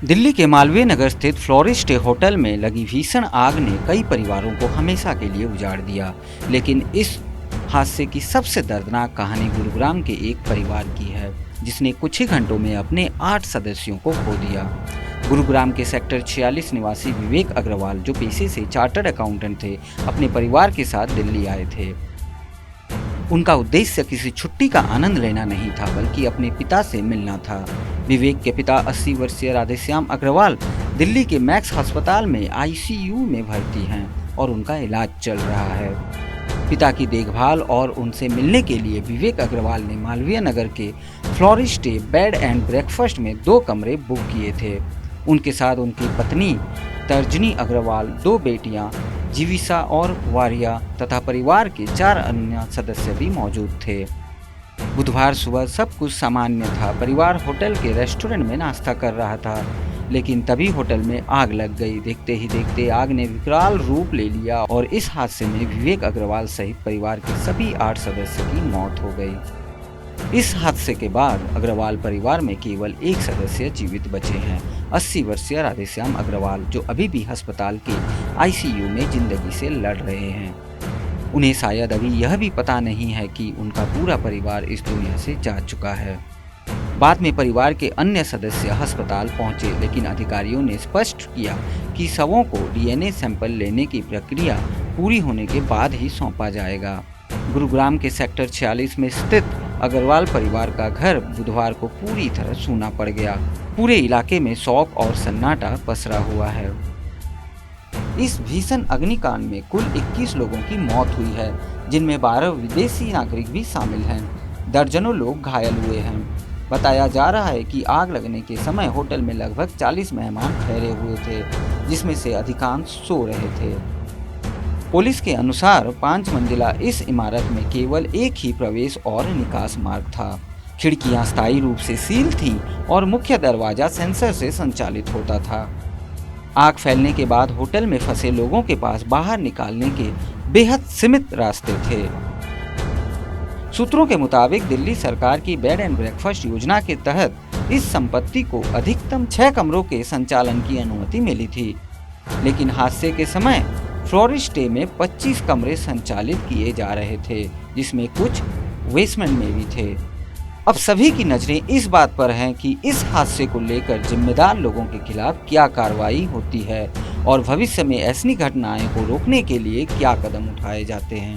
दिल्ली के मालवीय नगर स्थित फ्लोरिस stay hotel में लगी भीषण आग ने कई परिवारों को हमेशा के लिए उजाड़ दिया। लेकिन इस हादसे की सबसे दर्दनाक कहानी गुरुग्राम के एक परिवार की है, जिसने कुछ ही घंटों में अपने 8 सदस्यों को खो दिया। गुरुग्राम के सेक्टर 46 निवासी विवेक अग्रवाल, जो पेशे से चार्टर्ड अकाउंटेंट थे, अपने परिवार के साथ दिल्ली आए थे। उनका उद्देश्य किसी छुट्टी का आनंद लेना नहीं था, बल्कि अपने पिता से मिलना था। विवेक के पिता 80 वर्षीय राधेश्याम अग्रवाल दिल्ली के मैक्स अस्पताल में आईसीयू में भर्ती हैं और उनका इलाज चल रहा है। पिता की देखभाल और उनसे मिलने के लिए विवेक अग्रवाल ने मालवीय नगर के फ्लोरिस स्टे बेड एंड ब्रेकफास्ट में 2 कमरे बुक किए थे। उनके साथ उनकी पत्नी तर्जनी अग्रवाल, 2 बेटियां जीविसा और वारिया तथा परिवार के 4 अन्य सदस्य भी मौजूद थे। बुधवार सुबह सब कुछ सामान्य था। परिवार होटल के रेस्टोरेंट में नाश्ता कर रहा था, लेकिन तभी होटल में आग लग गई। देखते ही देखते आग ने विकराल रूप ले लिया और इस हादसे में विवेक अग्रवाल सहित परिवार के सभी 8 सदस्यों की मौत हो गई। इस हादसे के बाद अग्रवाल परिवार में केवल एक सदस्य जीवित बचे हैं, 80 वर्षीय राधेश्याम अग्रवाल, जो अभी भी अस्पताल के आईसीयू में जिंदगी से लड़ रहे हैं। उन्हें शायद अभी यह भी पता नहीं है कि उनका पूरा परिवार इस दुनिया से जा चुका है। बाद में परिवार के अन्य सदस्य अस्पताल पहुंचे, लेकिन अधिकारियों ने स्पष्ट किया कि शवों को डीएनए सैंपल लेने की प्रक्रिया पूरी होने के बाद ही सौंपा जाएगा। गुरुग्राम के सेक्टर 46 में स्थित अग्रवाल परिवार का घर बुधवार को पूरी तरह सूना पड़ गया। पूरे इलाके में शोक और सन्नाटा पसरा हुआ है। इस भीषण अग्निकांड में कुल 21 लोगों की मौत हुई है, जिनमें 12 विदेशी नागरिक भी शामिल हैं। दर्जनों लोग घायल हुए हैं। बताया जा रहा है कि आग लगने के समय होटल में लगभग 40 मेहमान ठहरे हुए थे, जिसमें से अधिकांश सो रहे थे। पुलिस के अनुसार 5 मंजिला इस इमारत में केवल एक ही प्रवेश और निकास मार्ग था। खिड़कियां स्थायी रूप से सील थीं और मुख्य दरवाजा सेंसर से संचालित होता था। आग फैलने के बाद होटल में फंसे लोगों के पास बाहर निकालने के बेहद सीमित रास्ते थे। सूत्रों के मुताबिक दिल्ली सरकार की बेड एंड ब्रेकफास्ट योजना के तहत इस संपत्ति को अधिकतम 6 कमरों के संचालन की अनुमति मिली थी, लेकिन हादसे के समय फ्लोरिस स्टे में 25 कमरे संचालित किए जा रहे थे, जिसमें कुछ बेसमेंट में भी थे। अब सभी की नजरें इस बात पर हैं कि इस हादसे को लेकर जिम्मेदार लोगों के खिलाफ क्या कार्रवाई होती है और भविष्य में ऐसी घटनाएं को रोकने के लिए क्या कदम उठाए जाते हैं।